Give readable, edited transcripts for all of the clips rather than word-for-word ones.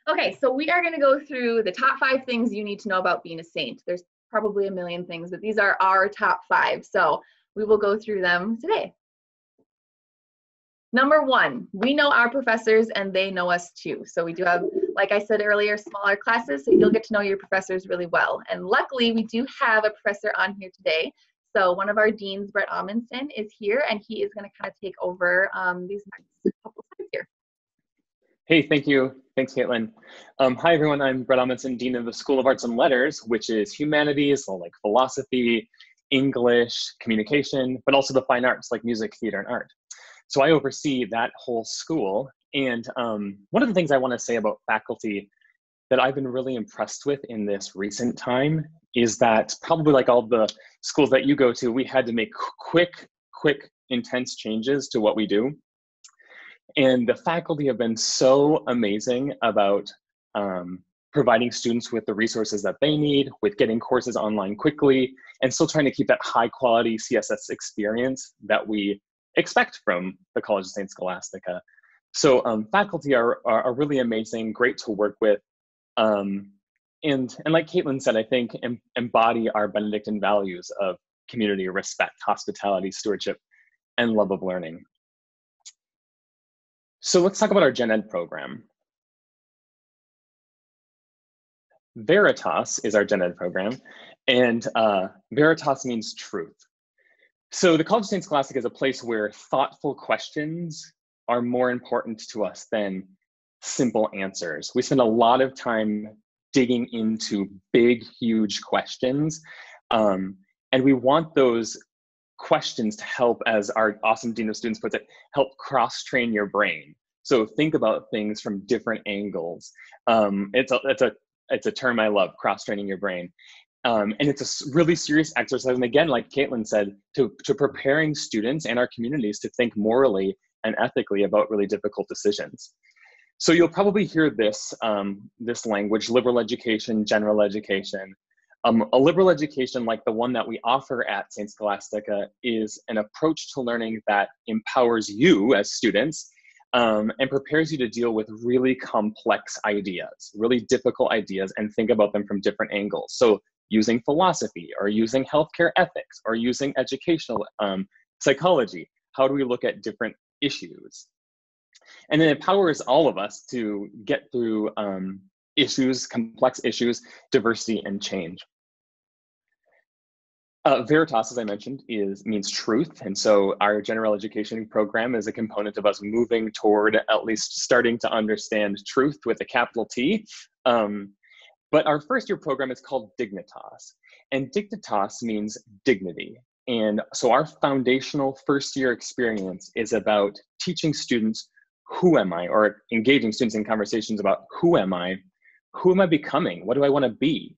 Okay, so we are going to go through the top 5 things you need to know about being a saint. There's probably a million things, but these are our top 5. So we will go through them today. Number 1, we know our professors and they know us too. So we do have, like I said earlier, smaller classes, so you'll get to know your professors really well. And luckily, we do have a professor on here today. So one of our deans, Brett Amundsen, is here, and he is going to kind of take over these next couple slides here. Hey, thank you. Thanks, Caitlin. Hi, everyone. I'm Brett Amundsen, Dean of the School of Arts and Letters, which is humanities, so like philosophy, English, communication, but also the fine arts like music, theater, and art. So I oversee that whole school. And one of the things I want to say about faculty that I've been really impressed with in this recent time is that probably like all the schools that you go to, we had to make quick, intense changes to what we do. And the faculty have been so amazing about providing students with the resources that they need, with getting courses online quickly, and still trying to keep that high quality CSS experience that we expect from the College of Saint Scholastica. So faculty are really amazing, great to work with. And like Caitlin said, I think embody our Benedictine values of community, respect, hospitality, stewardship, and love of learning. So let's talk about our Gen Ed program. Veritas is our Gen Ed program, and Veritas means truth. So the College of Saint Scholastica is a place where thoughtful questions are more important to us than simple answers. We spend a lot of time digging into big, huge questions, and we want those questions to help, as our awesome Dean of Students puts it, help cross-train your brain. So think about things from different angles. It's a term I love, cross-training your brain. And it's a really serious exercise. And again, like Caitlin said, to preparing students and our communities to think morally and ethically about really difficult decisions. So you'll probably hear this, this language, liberal education, general education. A liberal education like the one that we offer at Saint Scholastica is an approach to learning that empowers you as students and prepares you to deal with really complex ideas, really difficult ideas, and think about them from different angles. So using philosophy, or using healthcare ethics, or using educational psychology, how do we look at different issues? And it empowers all of us to get through issues, complex issues, diversity, and change. Veritas, as I mentioned, means truth. And so our general education program is a component of us moving toward at least starting to understand truth with a capital T. But our first year program is called Dignitas. And Dignitas means dignity. And so our foundational first year experience is about teaching students, who am I? Or engaging students in conversations about who am I becoming? What do I want to be?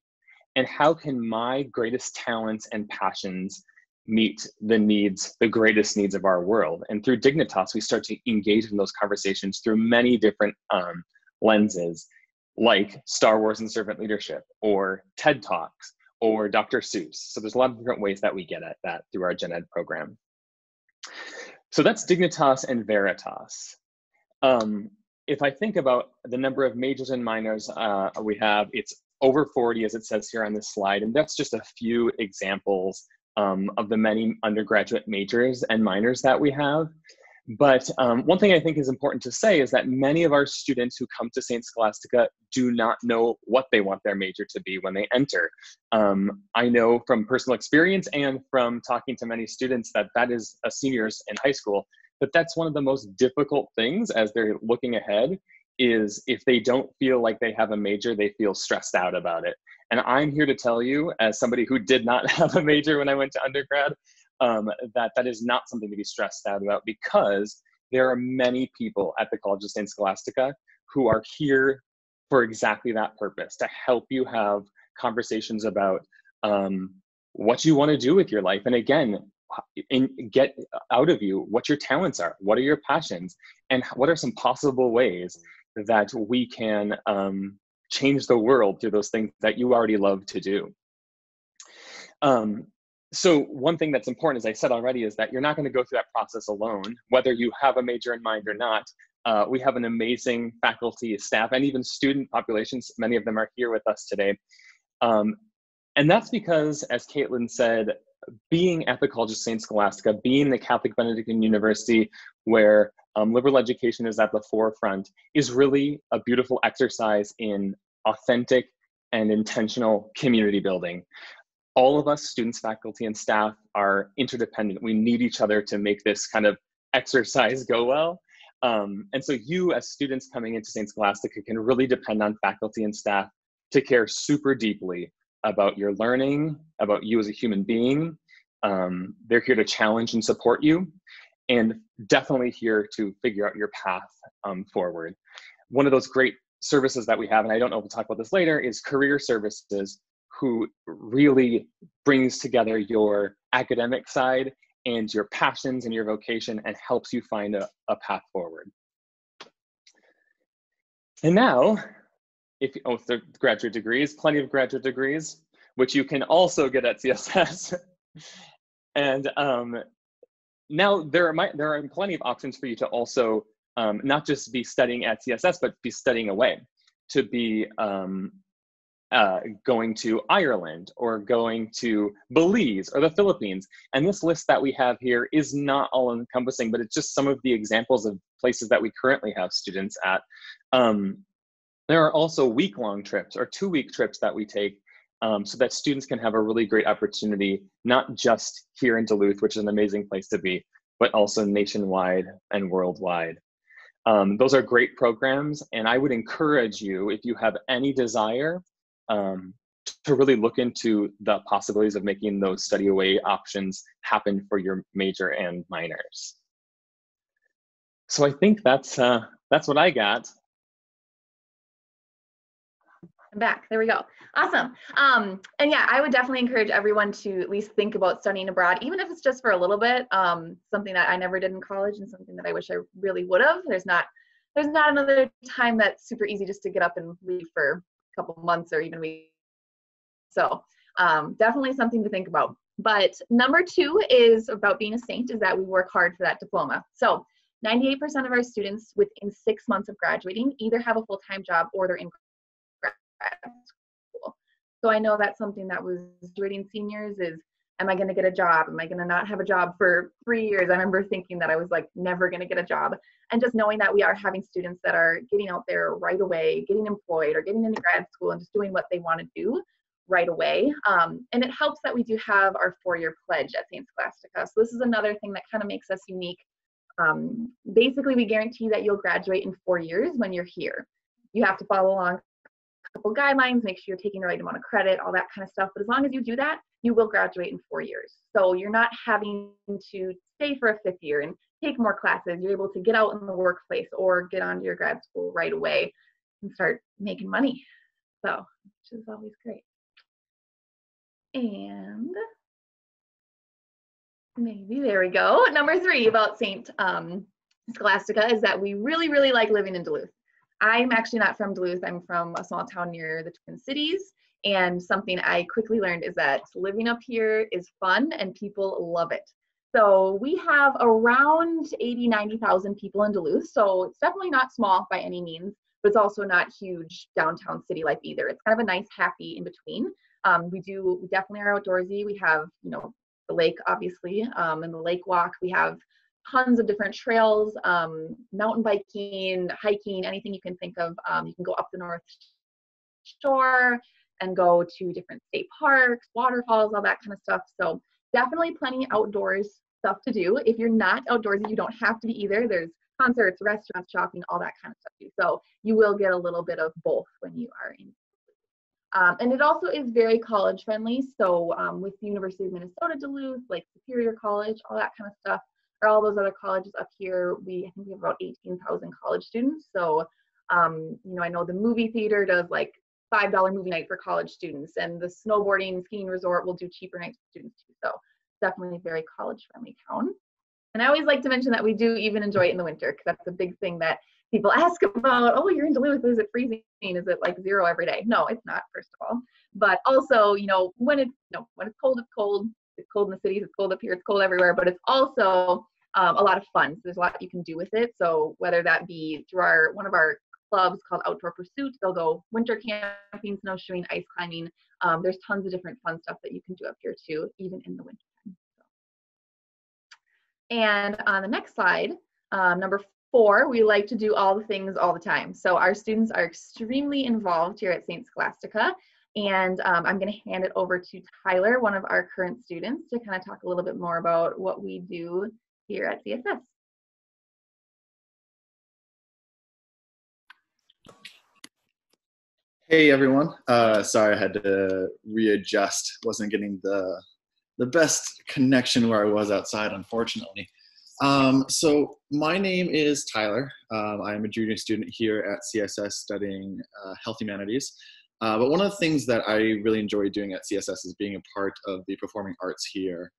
And how can my greatest talents and passions meet the greatest needs of our world? And through Dignitas, we start to engage in those conversations through many different lenses, like Star Wars and servant leadership, or TED Talks, or Dr. Seuss. So there's a lot of different ways that we get at that through our Gen Ed program. So that's Dignitas and Veritas. If I think about the number of majors and minors we have, it's over 40, as it says here on this slide. And that's just a few examples of the many undergraduate majors and minors that we have. But one thing I think is important to say is that many of our students who come to Saint Scholastica do not know what they want their major to be when they enter. I know from personal experience and from talking to many students that is seniors in high school, but that's one of the most difficult things as they're looking ahead, is if they don't feel like they have a major, they feel stressed out about it. And I'm here to tell you, as somebody who did not have a major when I went to undergrad, that is not something to be stressed out about, because there are many people at the College of Saint Scholastica who are here for exactly that purpose, to help you have conversations about what you want to do with your life. And again, get out of you what your talents are, what are your passions, and what are some possible ways that we can change the world through those things that you already love to do. So one thing that's important, as I said already, is that you're not going to go through that process alone, whether you have a major in mind or not. We have an amazing faculty, staff, and even student populations. Many of them are here with us today. And that's because, as Caitlin said, being at the College of Saint Scholastica, being the Catholic Benedictine University where liberal education is at the forefront, is really a beautiful exercise in authentic and intentional community building. All of us, students, faculty, and staff, are interdependent. We need each other to make this kind of exercise go well. And so you, as students coming into Saint Scholastica, can really depend on faculty and staff to care super deeply about your learning, about you as a human being. They're here to challenge and support you, and definitely here to figure out your path forward. One of those great services that we have, and I don't know if we'll talk about this later, is career services, who really brings together your academic side and your passions and your vocation and helps you find a path forward. And now, the graduate degrees, plenty of graduate degrees, which you can also get at CSS. And now there are plenty of options for you to also not just be studying at CSS, but be studying away, to be going to Ireland or going to Belize or the Philippines. And this list that we have here is not all encompassing, but it's just some of the examples of places that we currently have students at. There are also week-long trips or 2-week trips that we take so that students can have a really great opportunity, not just here in Duluth, which is an amazing place to be, but also nationwide and worldwide. Those are great programs, and I would encourage you, if you have any desire, to really look into the possibilities of making those study away options happen for your major and minors. So I think that's what I got. I'm back. There we go. Awesome. And yeah, I would definitely encourage everyone to at least think about studying abroad, even if it's just for a little bit. Something that I never did in college and something that I wish I really would have. There's not another time that's super easy just to get up and leave for a couple months or even weeks. So definitely something to think about. But number 2 is about being a saint, is that we work hard for that diploma. So 98% of our students within 6 months of graduating either have a full-time job or they're in grad school. So I know that's something that was graduating seniors is, am I going to get a job? Am I going to not have a job for 3 years? I remember thinking that I was like never going to get a job. And just knowing that we are having students that are getting out there right away, getting employed or getting into grad school and just doing what they want to do right away. And it helps that we do have our 4-year pledge at Saint Scholastica. So this is another thing that kind of makes us unique. Basically, we guarantee that you'll graduate in 4 years when you're here. You have to follow along couple guidelines, make sure you're taking the right amount of credit, all that kind of stuff. But as long as you do that, you will graduate in 4 years. So you're not having to stay for a 5th year and take more classes. You're able to get out in the workplace or get onto your grad school right away and start making money. So, which is always great. And maybe, there we go. Number 3 about Saint Scholastica is that we really, really like living in Duluth. I'm actually not from Duluth. I'm from a small town near the Twin Cities. And something I quickly learned is that living up here is fun and people love it. So we have around 80, 90,000 people in Duluth. So it's definitely not small by any means, but it's also not huge downtown city life either. It's kind of a nice, happy in between. We definitely are outdoorsy. We have, the lake, obviously, and the lake walk. We have tons of different trails, mountain biking, hiking, anything you can think of. You can go up the North Shore and go to different state parks, waterfalls, all that kind of stuff. So definitely plenty outdoors stuff to do. If you're not outdoorsy, you don't have to be either. There's concerts, restaurants, shopping, all that kind of stuff too. So you will get a little bit of both when you are in. And it also is very college friendly. So with the University of Minnesota Duluth, like Superior College, all that kind of stuff, or all those other colleges up here, I think we have about 18,000 college students. So, I know the movie theater does like $5 movie night for college students, and the snowboarding skiing resort will do cheaper nights for students too. So definitely a very college friendly town. And I always like to mention that we do even enjoy it in the winter, because that's a big thing that people ask about. Oh, you're in Duluth, is it freezing? Is it like 0 every day? No, it's not, first of all. But also, when it's cold, it's cold. It's cold in the cities, it's cold up here, it's cold everywhere, but it's also a lot of fun. So there's a lot you can do with it. So whether that be through one of our clubs called Outdoor Pursuit, they'll go winter camping, snowshoeing, ice climbing. There's tons of different fun stuff that you can do up here too, even in the winter time. And on the next slide, number 4, we like to do all the things all the time. So our students are extremely involved here at Saint Scholastica. And I'm going to hand it over to Tyler, one of our current students, to kind of talk a little bit more about what we do here at CSS. Hey everyone, sorry I had to readjust. Wasn't getting the best connection where I was outside, unfortunately. So my name is Tyler. I'm a junior student here at CSS studying health humanities. But one of the things that I really enjoy doing at CSS is being a part of the performing arts here,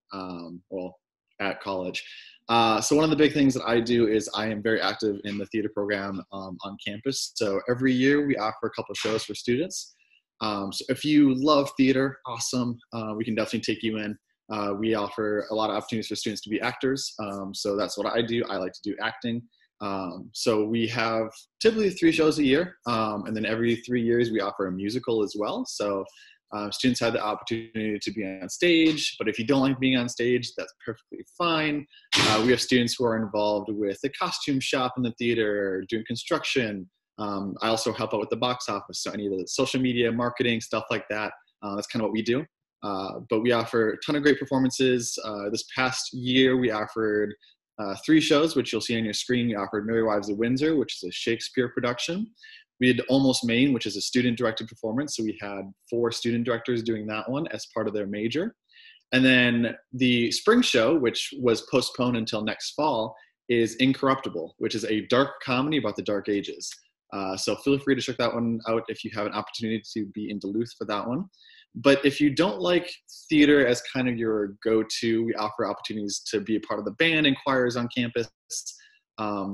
at college. So one of the big things that I do is I am very active in the theater program on campus. So every year we offer a couple of shows for students. So if you love theater, awesome. We can definitely take you in. We offer a lot of opportunities for students to be actors. So that's what I do. I like to do acting. So we have typically 3 shows a year. And then every 3 years we offer a musical as well. So students have the opportunity to be on stage, but if you don't like being on stage, that's perfectly fine. We have students who are involved with the costume shop in the theater, doing construction. I also help out with the box office, so any of the social media, marketing, stuff like that. That's kind of what we do. But we offer a ton of great performances. This past year, we offered 3 shows, which you'll see on your screen. We offered Merry Wives of Windsor, which is a Shakespeare production. We had Almost Maine, which is a student-directed performance. So we had 4 student directors doing that one as part of their major. And then the spring show, which was postponed until next fall, is Incorruptible, which is a dark comedy about the Dark Ages. So feel free to check that one out if you have an opportunity to be in Duluth for that one. But if you don't like theater as kind of your go-to, we offer opportunities to be a part of the band and choirs on campus.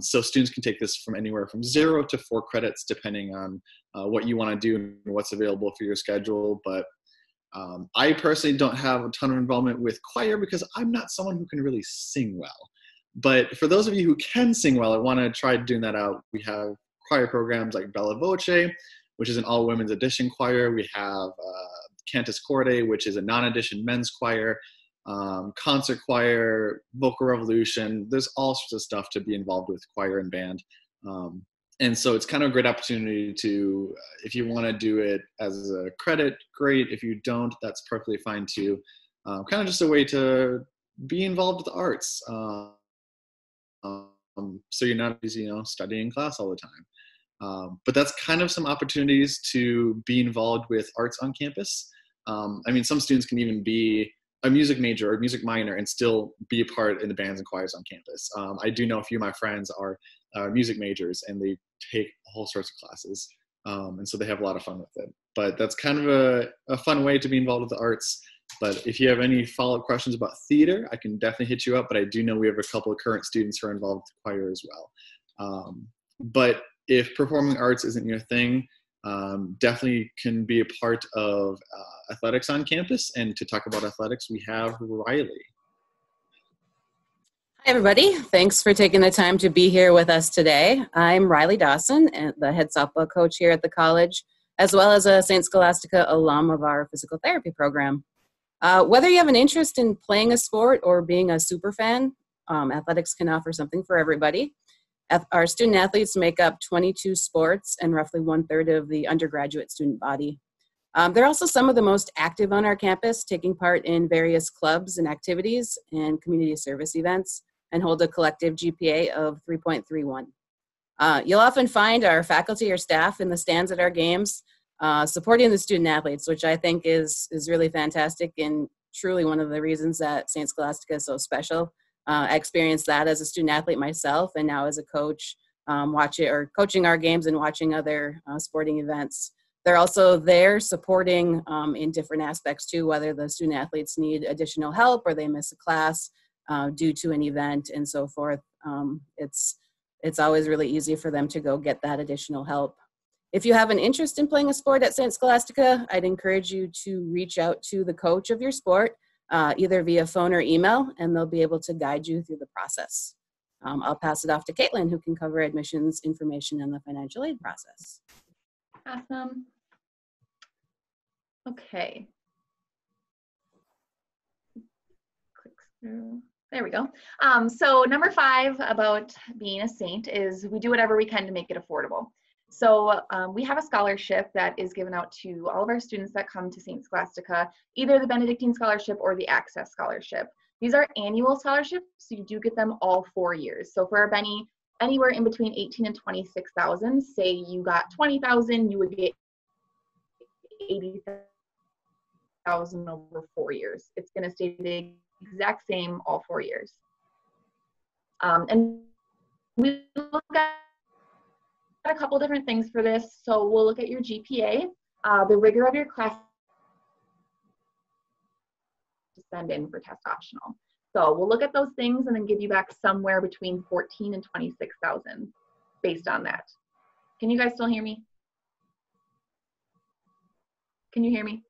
So students can take this from anywhere from 0 to 4 credits, depending on what you want to do and what's available for your schedule. But I personally don't have a ton of involvement with choir because I'm not someone who can really sing well. But for those of you who can sing well, I want to try doing that out. We have choir programs like Bella Voce, which is an all-women's edition choir. We have Cantus Corde, which is a non-edition men's choir, concert choir, vocal revolution. There's all sorts of stuff to be involved with choir and band. And so it's kind of a great opportunity to, if you want to do it as a credit, great. If you don't, that's perfectly fine too. Kind of just a way to be involved with the arts. So you're not busy, studying class all the time. But that's kind of some opportunities to be involved with arts on campus. I mean, some students can even be a music major or music minor and still be a part in the bands and choirs on campus. I do know a few of my friends are music majors and they take all sorts of classes. And so they have a lot of fun with it. But that's kind of a fun way to be involved with the arts. But if you have any follow-up questions about theater, I can definitely hit you up. But I do know we have a couple of current students who are involved with choir as well. But if performing arts isn't your thing, definitely can be a part of athletics on campus. And to talk about athletics, we have Riley. Hi, everybody. Thanks for taking the time to be here with us today. I'm Riley Dawson, the head softball coach here at the college, as well as a Saint Scholastica alum of our physical therapy program. Whether you have an interest in playing a sport or being a super fan, athletics can offer something for everybody. Our student athletes make up 22 sports and roughly 1/3 of the undergraduate student body. They're also some of the most active on our campus, taking part in various clubs and activities and community service events, and hold a collective GPA of 3.31. You'll often find our faculty or staff in the stands at our games, supporting the student athletes, which I think is really fantastic and truly one of the reasons that Saint Scholastica is so special. I experienced that as a student athlete myself, and now as a coach, coaching our games and watching other sporting events. They're also there supporting in different aspects too, whether the student athletes need additional help or they miss a class due to an event and so forth. It's always really easy for them to go get that additional help. If you have an interest in playing a sport at Saint Scholastica, I'd encourage you to reach out to the coach of your sport. either via phone or email, and they'll be able to guide you through the process. I'll pass it off to Caitlin, who can cover admissions information and the financial aid process. Awesome. Okay. Click through. There we go. So number 5 about being a saint is we do whatever we can to make it affordable. So we have a scholarship that is given out to all of our students that come to St. Scholastica, either the Benedictine Scholarship or the Access Scholarship. These are annual scholarships, so you do get them all 4 years. So for our Benny, anywhere in between 18 and 26,000, say you got 20,000, you would get 80,000 over 4 years. It's going to stay the exact same all 4 years. And we look at a couple different things for this. So we'll look at your GPA, the rigor of your class to send in for test optional. So we'll look at those things and then give you back somewhere between 14 and 26,000 based on that. Can you guys still hear me? Can you hear me?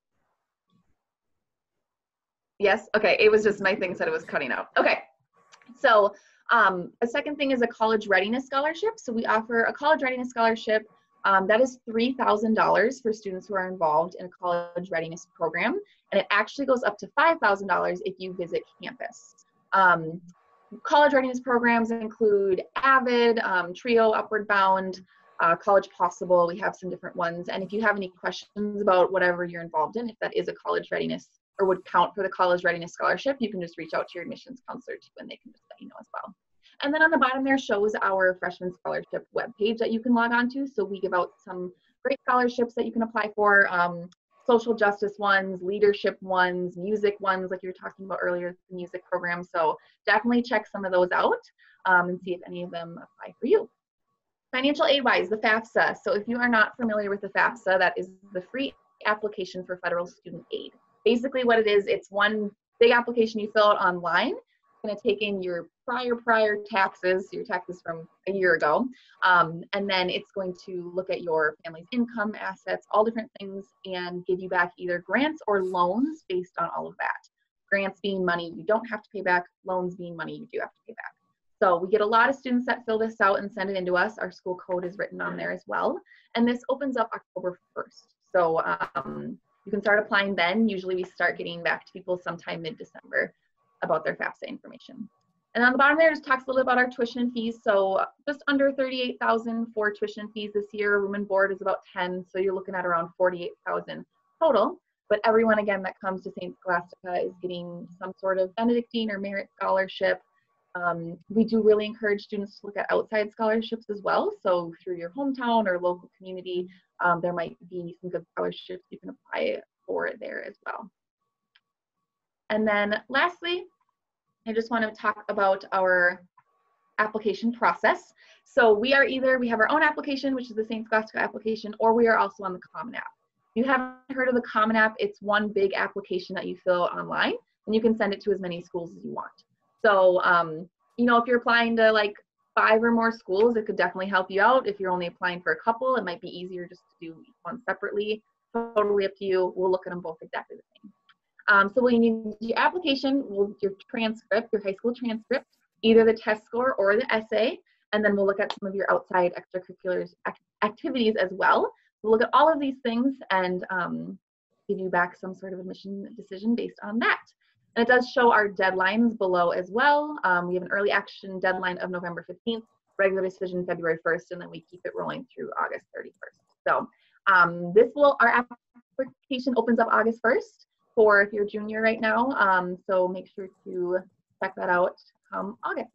Yes? Okay, it was just my thing said it was cutting out. Okay, so a second thing is a college readiness scholarship. So we offer a college readiness scholarship that is $3,000 for students who are involved in a college readiness program. And it actually goes up to $5,000 if you visit campus. College readiness programs include AVID, TRIO, Upward Bound, College Possible. We have some different ones. And if you have any questions about whatever you're involved in, if that is a college readiness or would count for the college readiness scholarship, you can just reach out to your admissions counselor too, and they can just let you know as well. And then on the bottom there shows our freshman scholarship webpage that you can log on to. So we give out some great scholarships that you can apply for, social justice ones, leadership ones, music ones, like you were talking about earlier, the music program. So definitely check some of those out and see if any of them apply for you. Financial aid wise, the FAFSA. So if you are not familiar with the FAFSA, that is the free application for federal student aid. Basically what it is, it's one big application you fill out online. It's going to take in your prior taxes, your taxes from a year ago, and then it's going to look at your family's income, assets, all different things, and give you back either grants or loans based on all of that. Grants being money you don't have to pay back, loans being money you do have to pay back. So we get a lot of students that fill this out and send it into us. Our school code is written on there as well. And this opens up October 1st. So you can start applying then. Usually we start getting back to people sometime mid-December about their FAFSA information. And on the bottom there just talks a little about our tuition fees. So just under $38,000 for tuition fees this year. Room and board is about 10, so you're looking at around $48,000 total. But everyone again that comes to St. Scholastica is getting some sort of Benedictine or merit scholarship. We do really encourage students to look at outside scholarships as well. So through your hometown or local community, there might be some good scholarships you can apply for there as well. And then lastly, I just want to talk about our application process. So we have our own application, which is the St. Scholastica application, or we are also on the Common App. If you haven't heard of the Common App, it's one big application that you fill out online, and you can send it to as many schools as you want. So, you know, if you're applying to like 5 or more schools, it could definitely help you out. If you're only applying for a couple, it might be easier just to do each one separately. Totally up to you. We'll look at them both exactly the same. So what you need is your application, your transcript, your high school transcript, either the test score or the essay, and then we'll look at some of your outside extracurriculars activities as well. We'll look at all of these things and give you back some sort of admission decision based on that. And it does show our deadlines below as well. We have an early action deadline of November 15th, regular decision February 1st, and then we keep it rolling through August 31st. So our application opens up August 1st for if you're a junior right now. So make sure to check that out come August.